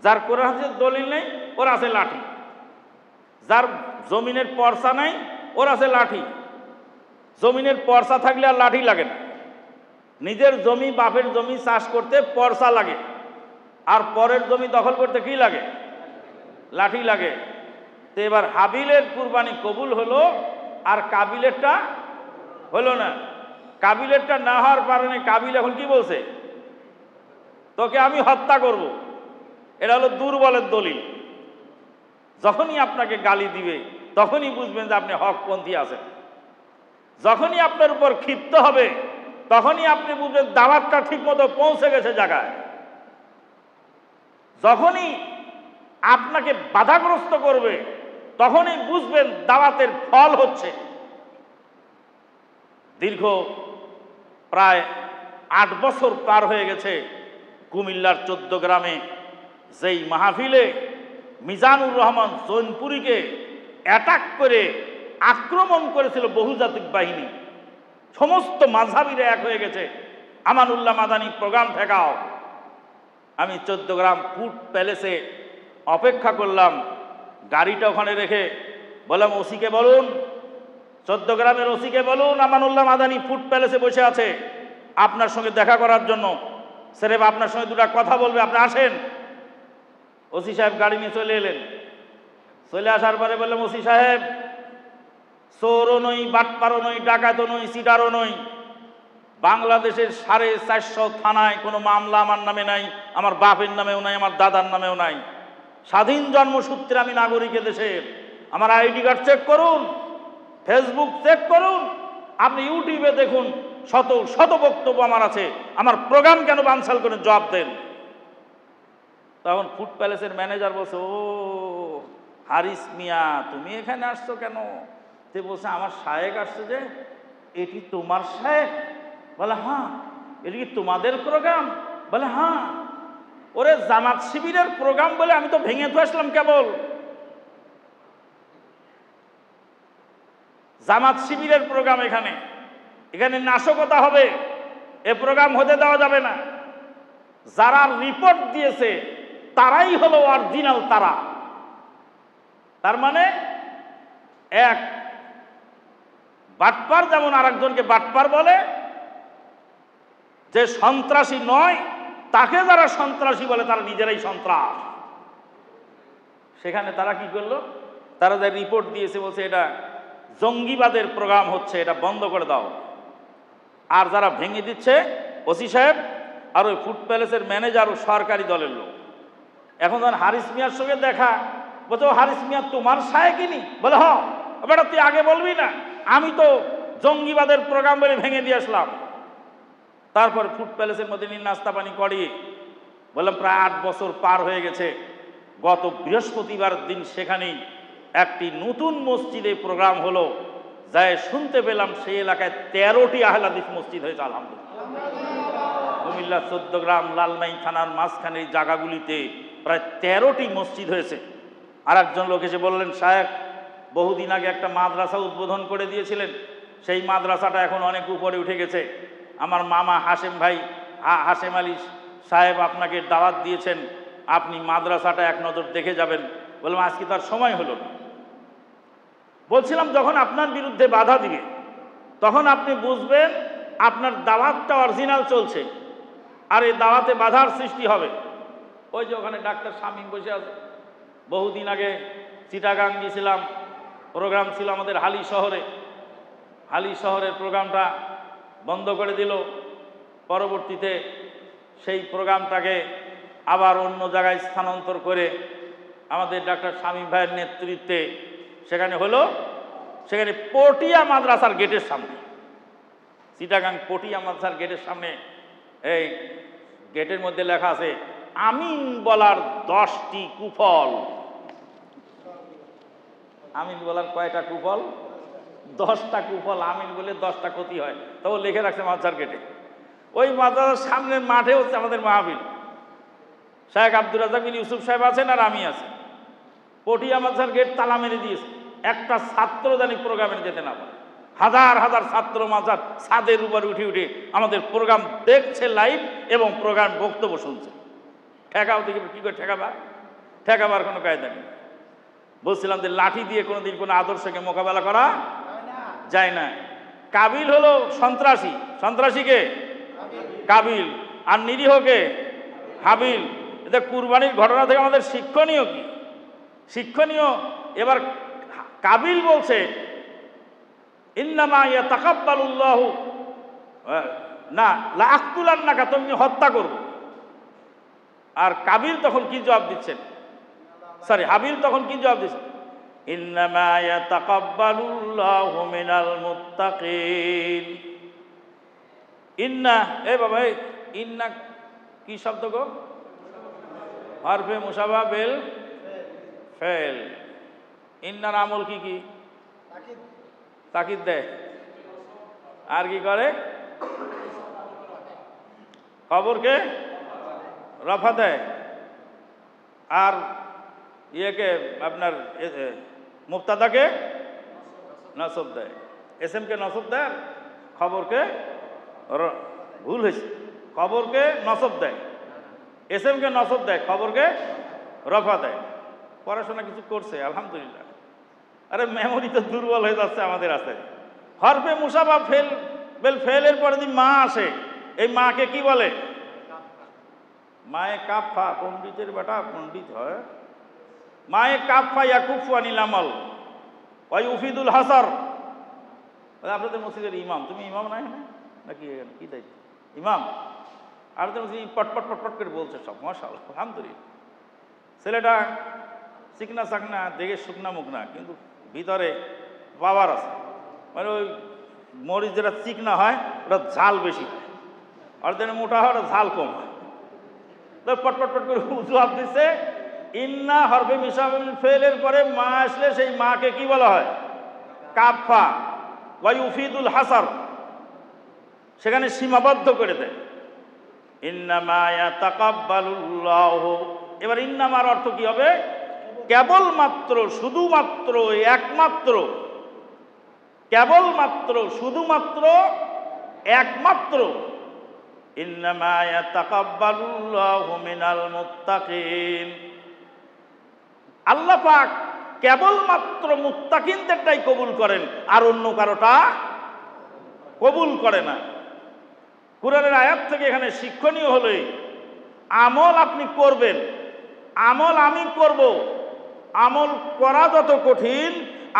A: যার কোরআন হাদিসের দলিল নেই ওর আছে লাঠি। যার জমিনের পর্সা নাই ওর আছে লাঠি। জমিনের পর্সা থাকলে আর লাঠি লাগে না। নিজের জমি, বাপের জমি চাষ করতে পর্সা লাগে, আর পরের জমি দখল করতে কি লাগে? লাঠি লাগে। তো এবার হাবিলের কুরবানি কবুল হলো আর কাবিলেরটা হলো না। কাবিলেরটা না হওয়ার কারণে কাবিল এখন কি বলছে? তোকে আমি হত্যা করব। এটা হলো দুর্বলের দলিল। যখনই আপনাকে গালি দিবে তখনই বুঝবেন যে আপনি হকপন্থী আছেন। যখনই আপনার উপর ক্ষিপ্ত হবে তখনই আপনি বুঝবেন দাওয়াতটা ঠিক মতো পৌঁছে গেছে জায়গায়। যখনই আপনাকে বাধাগ্রস্ত করবে তখনই বুঝবেন দাওয়াতের ফল হচ্ছে। দীর্ঘ প্রায় 8 বছর পার হয়ে গেছে কুমিল্লার 14 গ্রামে যেই মাহফিলে মিজানুর রহমান জৈনপুরীকে অ্যাটাক করে আক্রমণ করেছিল বহুজাতিক বাহিনী, সমস্ত মাযহাবিরা এক হয়ে গেছে, আমানুল্লাহ মাদানী প্রোগ্রাম ঠেকাও। আমি 14 গ্রাম ফুড প্যালেসে অপেক্ষা করলাম, গাড়িটা ওখানে রেখে বললাম ওসিকে বলুন, 14 গ্রামের ওসিকে বলুন আমানুল্লাহ মাদানী ফুড প্যালেসে বসে আছে আপনার সঙ্গে দেখা করার জন্য, স্রেফ আপনার সঙ্গে 2টা কথা বলবে, আপনি আসেন। ওসি সাহেব গাড়ি নিয়ে চলে এলেন। চলে আসার পরে বললাম ওসি সাহেব, চোরও নই, বাটপারও নই, ডাকাতও নই, সিটারও নই, বাংলাদেশের 450 থানায় কোনো মামলা আমার নামে নাই, আমার বাপের নামেও নাই, আমার দাদার নামেও নাই। স্বাধীন জন্মসূত্রে আমি নাগরিক দেশের। আমার আইডি কার্ড চেক করুন, ফেসবুক চেক করুন, আপনি ইউটিউবে দেখুন, শত শত বক্তব্য আমার আছে। আমার প্রোগ্রাম কেন বানচাল করে জবাব দেন? তখন ফুড প্যালেসের ম্যানেজার বলছে, ও হারিস মিয়া, তুমি এখানে আসছো কেন? তে বলছে আমার শায়েক আসছে। যে এটি তোমার শায়েক? বলে হ্যাঁ। এটি কি তোমাদের প্রোগ্রাম? বলে হ্যাঁ। ওরে জামাত শিবিরের প্রোগ্রাম বলে আমি তো ভেঙে তো আসলাম কেবল। জামাত শিবিরের প্রোগ্রাম এখানে, এখানে নাশকতা হবে, এ প্রোগ্রাম হতে দেওয়া যাবে না। যারা রিপোর্ট দিয়েছে তারাই হলো অরিজিনাল তারা। তার মানে এক বাটপার যেমন আরেকজনকে বাটপার বলে, যে সন্ত্রাসী নয় তাকে যারা সন্ত্রাসী বলে তারা নিজেরাই সন্ত্রাস। সেখানে তারা কি করলো? তারা যা রিপোর্ট দিয়েছে বলছে এটা জঙ্গিবাদের প্রোগ্রাম হচ্ছে, এটা বন্ধ করে দাও। আর যারা ভেঙে দিচ্ছে ওসি সাহেব আর ওই ফুড প্যালেসের ম্যানেজার ও সরকারি দলের লোক। এখন যখন হারিস মিয়ার সঙ্গে দেখা, বলছে ও হারিস মিয়া তোমার শায়েকিনি? বলে হ। বেটা তুই আগে বলবি না? আমি তো জঙ্গিবাদের প্রোগ্রাম বলে ভেঙে দিয়ে আসলাম। তারপর ফুড প্যালেসের মধ্যে নিয়ে নাস্তা পানি করি। বললাম প্রায় 8 বছর পার হয়ে গেছে। গত বৃহস্পতিবার দিন সেখানেই একটি নতুন মসজিদে প্রোগ্রাম হলো, যাই শুনতে পেলাম সেই এলাকায় 13টি আহলে হাদিস মসজিদ হয়েছে। আলহামদুলিল্লাহ। কুমিল্লা 14 গ্রাম লালমাই থানার মাঝখানে এই জায়গাগুলিতে প্রায় 13টি মসজিদ হয়েছে। আর একজন লোক এসে বললেন, সাহেব বহুদিন আগে একটা মাদ্রাসা উদ্বোধন করে দিয়েছিলেন, সেই মাদ্রাসাটা এখন অনেক উপরে উঠে গেছে। আমার মামা হাশেম ভাই, হাশেম আলী সাহেব আপনাকে দাওয়াত দিয়েছেন, আপনি মাদ্রাসাটা এক নজর দেখে যাবেন। বললাম আজকে তার সময় হলো না। বলছিলাম যখন আপনার বিরুদ্ধে বাধা দিবে তখন আপনি বুঝবেন আপনার দাওয়াতটা অরিজিনাল চলছে, আর এই দাওয়াতে বাধার সৃষ্টি হবে। ওই যে ওখানে ডাক্তার শামীম বসে আছে। বহুদিন আগে চিটাগাং গিয়েছিলাম, প্রোগ্রাম ছিল আমাদের হালি শহরে। হালি শহরের প্রোগ্রামটা বন্ধ করে দিল। পরবর্তীতে সেই প্রোগ্রামটাকে আবার অন্য জায়গায় স্থানান্তর করে আমাদের ডাক্তার শামীম ভাইয়ের নেতৃত্বে সেখানে হলো, সেখানে পটিয়া মাদ্রাসার গেটের সামনে, চিটাগাং পটিয়া মাদ্রাসার গেটের সামনে এই গেটের মধ্যে লেখা আছে আমিন বলার 10টি কুফল। আমিন বলার কয়টা কুফল? 10টা কুফল। আমিন বলে 10টা ক্ষতি হয়, তবে লিখে রাখছে মাদ্রাসার গেটে। ওই মাদ্রাসার সামনের মাঠে হচ্ছে আমাদের মাহফিল। শেখ আব্দুর রাজ্জাক বিন ইউসুফ সাহেব আছেন আর আমি আছি। পটিয়া মাদ্রাসার গেট তালা মেরে দিয়েছে, একটা ছাত্র জানি প্রোগ্রামে যেতে না পারে। হাজার হাজার ছাত্র মাদ্রাসার ছাদের উপর উঠে উঠে আমাদের প্রোগ্রাম দেখছে লাইভ এবং প্রোগ্রাম বক্তব্য শুনছে। ঠেকাও দেখে কী করে ঠেকাবা? ঠেকাবার কোনো কায়দা নেই। বলছিলাম যে লাঠি দিয়ে কোনোদিন কোনো আদর্শকে মোকাবেলা করা যায় না। কাবিল হলো সন্ত্রাসী, সন্ত্রাসীকে কাবিল, আর নিরীহকে হাবিল। এতে কুরবানির ঘটনা থেকে আমাদের শিক্ষণীয় কি? শিক্ষণীয় এবার কাবিল বলছে ইন্নামা ইয়াতাকাব্বালুল্লাহু না লা আকতুলান্নাকা, তুমি হত্যা করব। আর কাবিল তখন কি জবাব দিচ্ছেন, সরি হাবিল তখন কি জবাব দিচ্ছেন? ইন্নামা ইয়াতাকাব্বালুল্লাহু মিনাল মুত্তাকিন। ইন্না, এ বাবা ইন্না কি শব্দ গো? হরফে মুশাবাহ বিল ফেল। ইন্নার আমল কি কি? তাকিদ দেয়। আর কি করে? খবরকে রফা দেয়। আর ইয়েকে আপনার মুবতাদাকে নসব দেয়। এসএমকে নসব দেয়, আর খবরকে ভুল হয়েছে, খবরকে নসব দেয়। এসএমকে নসব দেয়, খবরকে রফা দেয়। পড়াশোনা কিছু করছে আলহামদুলিল্লাহ। আরে মেমোরি তো দুর্বল হয়ে যাচ্ছে আমাদের। আছে হরফে মুশাবাহ ফেল বেল ফেলের পরে যদি মা আসে, এই মাকে কি বলে? মায়ে কাফা, পণ্ডিতের বেটা পণ্ডিত হয়। মায়ে কাফা ইয়াকুফু আনিল আমল ওয়া ইউফিদুল হাসার। আপনাদের মসজিদের ইমাম, তুমি ইমাম নাই নাকি? কি দায়িত্ব? ইমাম। আপনাদের মসজিদ পটপট পটপট করে বলছে সব, মাশাআল্লাহ আলহামদুলিল্লাহ। ছেলেটা চিকনা চাকনা, দেখে শুকনা মুখনা, কিন্তু ভিতরে পাওয়ার আছে। মানে ওই মরিচ যেটা চিকনা হয় ওটা ঝাল বেশি হয়, আর যেন মোটা হয় ওটা ঝাল কম হয়। তো পটপট পট করে জবাব দিচ্ছে ইন্না হরফে মিশাবিল ফেলের পরে মা আসলে সেই মাকে কি বলা হয়? কাফা ওয়া ইউফিদুল হাসার, সেখানে সীমাবদ্ধ করে দেয়। ইন্নামা ইয়াতাকাব্বালুল্লাহু। এবার ইন্নামার অর্থ কি হবে? কেবলমাত্র, শুধুমাত্র, একমাত্র, কেবলমাত্র, শুধুমাত্র, একমাত্র। ইন্নামা ইয়াতাকাব্বালুল্লাহু মিনাল মুত্তাকিন। আল্লাহ পাক কেবলমাত্র মুত্তাকিনদেরটাই কবুল করেন, আর অন্য কারোটা কবুল করে না। কুরআনের আয়াত থেকে এখানে শিক্ষণীয় হলে আমল আপনি করবেন, আমল আমি করব, আমল করা যত কঠিন,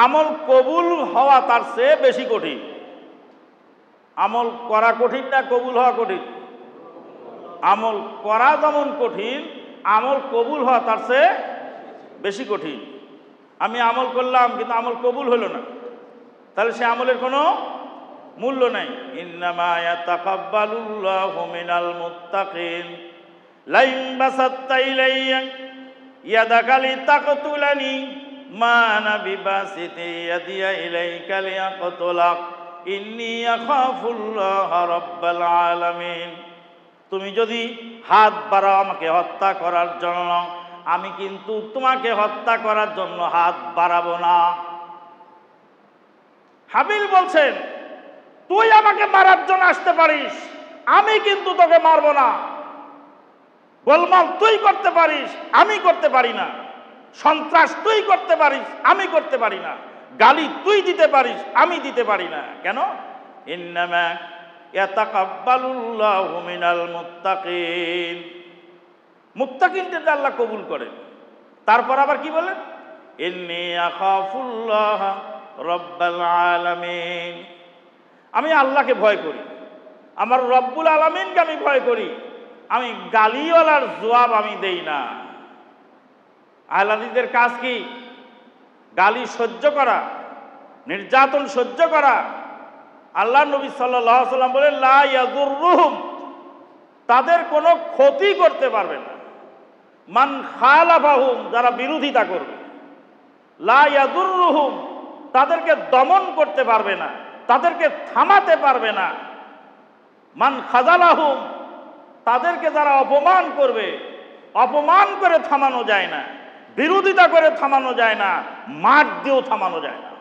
A: আমল কবুল হওয়া তার চেয়ে বেশি কঠিন। আমল করা কঠিন না কবুল হওয়া কঠিন? আমল করা যেমন কঠিন, আমল কবুল হওয়া তার চেয়ে বেশি কঠিন। আমি আমল করলাম কিন্তু আমল কবুল হলো না, তাহলে সে আমলের কোনো মূল্য নাই। ইন্নামা ইয়াতাকাব্বালুল্লাহু মিনাল মুত্তাকিন। লাইন বাসাত্তা ইলাইয়া ইয়াদাকা লিতাকতুলানি মা আনা বিবাসিতি ইয়াদিয়া ইলাইকা লিয়াকতুলাক ইন্নী আখাফুল্লাহ রাব্বাল আলামিন। তুমি যদি হাত বাড়াও আমাকে হত্যা করার জন্য, আমি কিন্তু তোমাকে হত্যা করার জন্য হাত বাড়াবো না। হাবিল বলছেন তুই আমাকে মারার জন্য আসতে পারিস, আমি কিন্তু তোকে মারবো না। গোলমাল তুই করতে পারিস, আমি করতে পারি না। সন্ত্রাস তুই করতে পারিস, আমি করতে পারি না। গালি তুই দিতে পারিস, আমি দিতে পারি না। কেন? ইন্নামা ইয়াতাকাব্বালুল্লাহু মিনাল মুত্তাকিন। মুত্তাকিনদের আল্লাহ কবুল করেন। তারপর আবার কি বলেন? ইন্নী আখাফুল্লাহ রাব্বাল আলামিন। আমি আল্লাহকে ভয় করি, আমার রব্বুল আলামিনকে আমি ভয় করি, আমি গালিওয়ালার জবাব আমি দেই না। আহলে হাদিসদের কাজ কি? গালি সহ্য করা, নির্যাতন সহ্য করা। আল্লাহ নবী সাল্লাল্লাহু আলাইহি ওয়াসাল্লাম বলেন লা ইয়াযুররুহুম, তাদের কোনো ক্ষতি করতে পারবে না। মান খালাফাহুম, যারা বিরোধিতা করবে। লা ইয়াযুররুহুম, তাদেরকে দমন করতে পারবে না, তাদেরকে থামাতে পারবে না। মান খাযালাহুম, তাদেরকে যারা অপমান করবে, অপমান করে থামানো যায় না, বিরোধিতা করে থামানো যায় না, মার দিয়েও থামানো যায় না।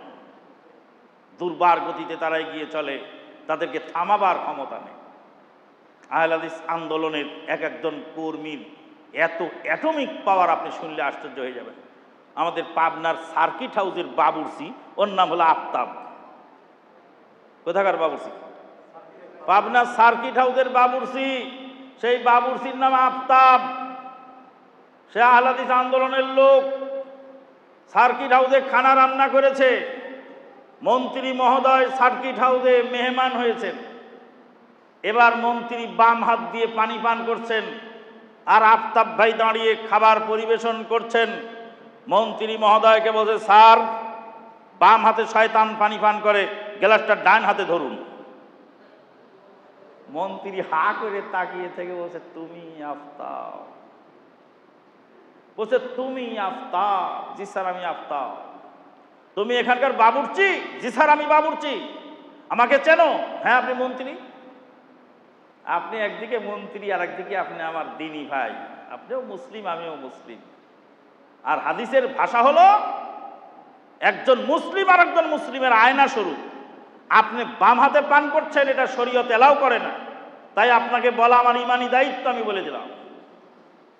A: দুর্বার গতিতে তারা এগিয়ে চলে, তাদেরকে থামাবার ক্ষমতা নেই। আহলে হাদিস আন্দোলনের এক একজন কর্মীর এত অ্যাটমিক পাওয়ার আপনি শুনলে আশ্চর্য হয়ে যাবেন। আমাদের পাবনার সার্কিট হাউসের বাবুর্চি, ওর নাম হলো আফতাব। কোথাকার বাবুর্চি? পাবনার সার্কিট হাউসের বাবুর্চি। সেই বাবুর্চির নাম আফতাব। সে আহলে হাদিস আন্দোলনের লোক। সার্কিট হাউসে খানা রান্না করেছে। মন্ত্রী মহোদয় সার্কিট হাউসে মেহমান হয়েছেন। এবার মন্ত্রী বাম হাত দিয়ে পানি পান করছেন, আর আফতাব ভাই দাঁড়িয়ে খাবার পরিবেশন করছেন। মন্ত্রী মহোদয়কে বলছে, স্যার, বাম হাতে শয়তান পানি পান করে, গ্লাসটা ডান হাতে ধরুন। মন্ত্রী হা করে তাকিয়ে থেকে বলছে, তুমি আফতাব? বলছে, তুমি আফতাব? জি স্যার, আমি আফতাব। তুমি এখানকার বাবুর্চি? জি স্যার, আমি বাবুর্চি। আমাকে চেনো? হ্যাঁ, আপনি মন্ত্রী। আপনি একদিকে মন্ত্রী, আর একদিকে আপনি আমার দিনী ভাই। আপনিও মুসলিম, আমিও মুসলিম। আর হাদিসের ভাষা হলো একজন মুসলিম আর একজন মুসলিমের আয়না স্বরূপ। আপনি বাম হাতে পান করছেন, এটা শরীয়ত এলাও করে না, তাই আপনাকে বলা আমার ইমানি দায়িত্ব, আমি বলে দিলাম।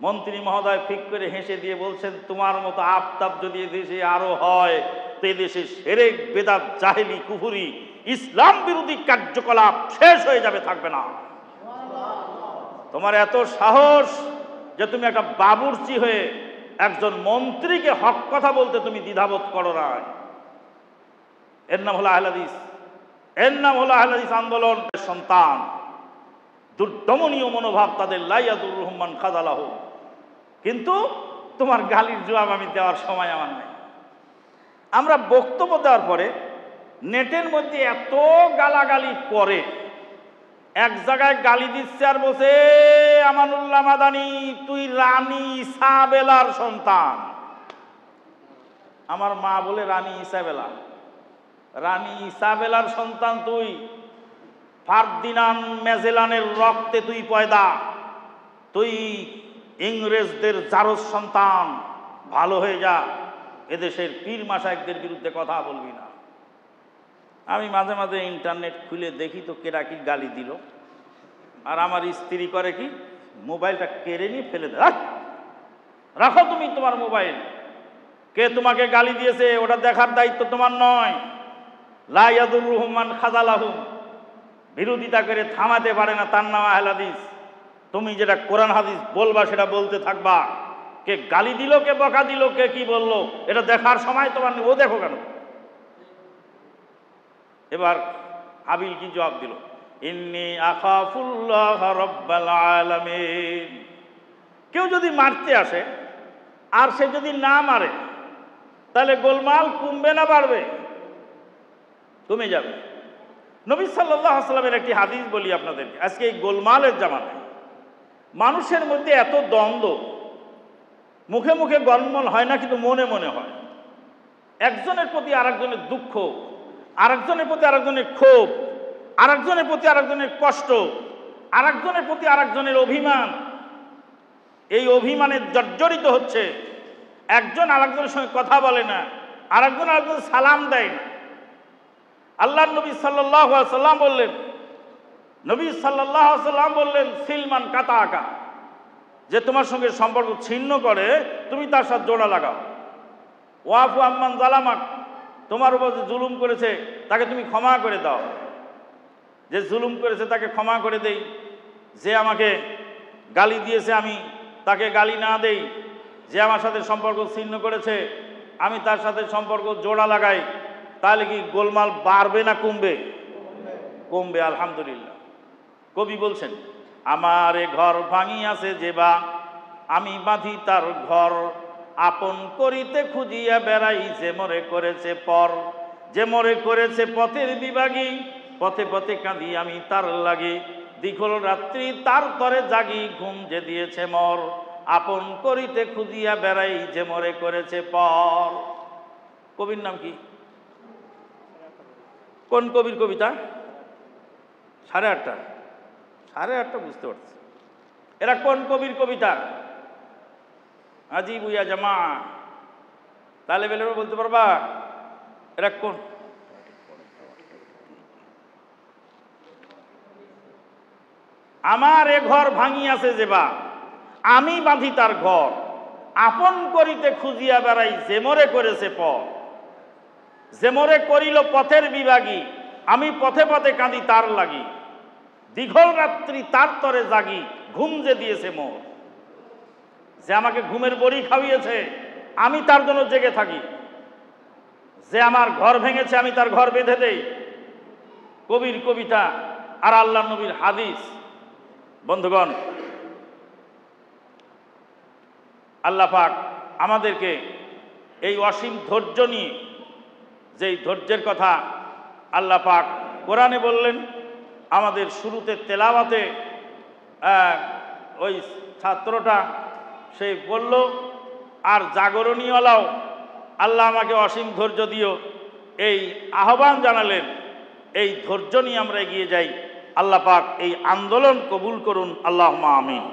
A: মন্ত্রী মহোদয় ফিক করে হেসে দিয়ে বলছেন, তোমার মতো আফতাব যদি এদেশে আরো হয়, তো এদেশে শিরক, বেদাত, জাহেলি, কুফরি, ইসলাম বিরোধী কার্যকলাপ শেষ হয়ে যাবে, থাকবে না। তোমার এত সাহস যে তুমি একটা বাবুর্চি হয়ে একজন মন্ত্রীকে হক কথা বলতে তুমি দ্বিধাবোধ করো না। এর নাম হলো আহলে হাদিস। এর নাম হলো আহলে হাদিস আন্দোলন সন্তান। দুর্দমনীয় মনোভাব তাদের। লা ইয়াযুররুহুম মান খাযালাহুম। কিন্তু তোমার গালির জবাব আমি দেওয়ার সময় আমার নেই। আমরা বক্তব্য দেওয়ার পরে নেটের মধ্যে এত গালাগালি করে, এক জায়গায় গালি দিচ্ছে আর বসে, আমানুল্লাহ মাদানী, তুই রানী ইসাবেলার সন্তান। আমার মা বলে রানী ইসাবেলা, রানী ইসাবেলার সন্তান তুই। ফার্দিনান মেজেলানের রক্তে তুই পয়দা, তুই ইংরেজদের জারজ সন্তান। ভালো হয়ে যা, এদেশের পীর মাশায়েখদের বিরুদ্ধে কথা বলবি না। আমি মাঝে মাঝে ইন্টারনেট খুলে দেখি তো কেরা কি গালি দিল। আর আমার স্ত্রী করে কি, মোবাইলটা কেড়ে নিয়ে ফেলে দেয়। রাখো তুমি তোমার মোবাইল, কে তোমাকে গালি দিয়েছে ওটা দেখার দায়িত্ব তোমার নয়। লা ইয়াযুররুহুম মান খাযালাহুম, বিরোধিতা করে থামাতে পারে না, তার নাম আহলে হাদিস। তুমি যেটা কোরআন হাদিস বলবা সেটা বলতে থাকবা। কে গালি দিল, কে বকা দিল, কে কি বললো, এটা দেখার সময় তোমার নেই। ও দেখো কেন? এবার হাবিল কি জবাব দিল, ইন্নী আখাফুল্লাহ রাব্বাল আলামিন। কেউ যদি মারতে আসে আর সে যদি না মারে, তাহলে গোলমাল কমবে না বাড়বে? কমে যাবে। নবী সাল্লাল্লাহু আলাইহি ওয়াসাল্লামের একটি হাদিস বলি আপনাদেরকে। আজকে এই গোলমালের জামানায় মানুষের মধ্যে এত দ্বন্দ্ব, মুখে মুখে গোলমাল হয় না, কিন্তু মনে মনে হয়। একজনের প্রতি আরেকজনের দুঃখ, আরেকজনের প্রতি আরেকজনের ক্ষোভ, আরেকজনের প্রতি আরেকজনের কষ্ট, আরেকজনের প্রতি আরেকজনের অভিমান। এই অভিমানে জর্জরিত হচ্ছে। একজন আরেকজনের সঙ্গে কথা বলে না, আরেকজন আরেকজন সালাম দেয় না। আল্লাহর নবী সাল্লাল্লাহু আলাইহি ওয়াসাল্লাম বললেন, নবী সাল্লাল্লাহু আলাইহি ওয়াসাল্লাম বললেন, সিলমান কাতাকা, যে তোমার সঙ্গে সম্পর্ক ছিন্ন করে তুমি তার সাথে জোড়া লাগাও। ওয়াফু আম্মান জালামাক, তোমার উপর যে জুলুম করেছে তাকে তুমি ক্ষমা করে দাও। যে জুলুম করেছে তাকে ক্ষমা করে দেই। যে আমাকে গালি দিয়েছে আমি তাকে গালি না দেই। যে আমার সাথে সম্পর্ক ছিন্ন করেছে আমি তার সাথে সম্পর্ক জোড়া লাগাই। তাহলে কি গোলমাল বাড়বে না কমবে? কমবে আলহামদুলিল্লাহ। কবি বলছেন, আমার এ ঘর ভাঙিয়াছে যেবা, আমি বাঁধি তার ঘর, আপন করিতে খুঁজিয়া বেড়াই, যে মরে করেছে পর। যে মরে করেছে পথের বিভাগী, পথে পথে কাঁদি আমি তার লাগি, দীঘল রাত্রি তার তরে জাগি, ঘুম যে দিয়েছে মর। আপন করিতে খুঁজিয়া বেড়াই, যে মরে করেছে পর। কবির নাম কি? কোন কবির কবিতা? 8:30। 8:30 বুঝতে পারছি। এরা কোন কবির কবিতা? আজি বুয়া জামা তাহলে বেলে বলতে পারবা এরা কোন? আমার এ ঘর ভাঙিয়াছে যেবা, আমি বাঁধি তার ঘর, আপন করিতে খুঁজিয়া বেড়াই, যে মরে করেছে পর। যে মরে করিল পথের বিভাগী, আমি পথে পথে কাঁদি তার লাগি, দীঘল রাত্রি তার তরে জাগি, ঘুম যে দিয়েছে মোর। যে আমাকে ঘুমের বড়ি খাওয়িয়েছে, আমি তার জন্য জেগে থাকি। যে আমার ঘর ভেঙেছে, আমি তার ঘর বেঁধে দেই। কবির কবিতা আর আল্লাহ নবীর হাদিস। বন্ধুগণ, আল্লাহ পাক আমাদেরকে এই অসীম ধৈর্য নিয়ে, যেই ধৈর্যের কথা আল্লাহ পাক কোরআনে বললেন, আমাদের শুরুতে তেলাওয়াতে ওই ছাত্রটা সে বলল, আর জাগরণীওয়ালাও আল্লাহ আমাকে অসীম ধৈর্য দিও, এই আহ্বান জানালেন। এই ধৈর্য নিয়ে আমরা এগিয়ে যাই। আল্লাহ পাক এই আন্দোলন কবুল করুন, আল্লাহুম্মা আমিন।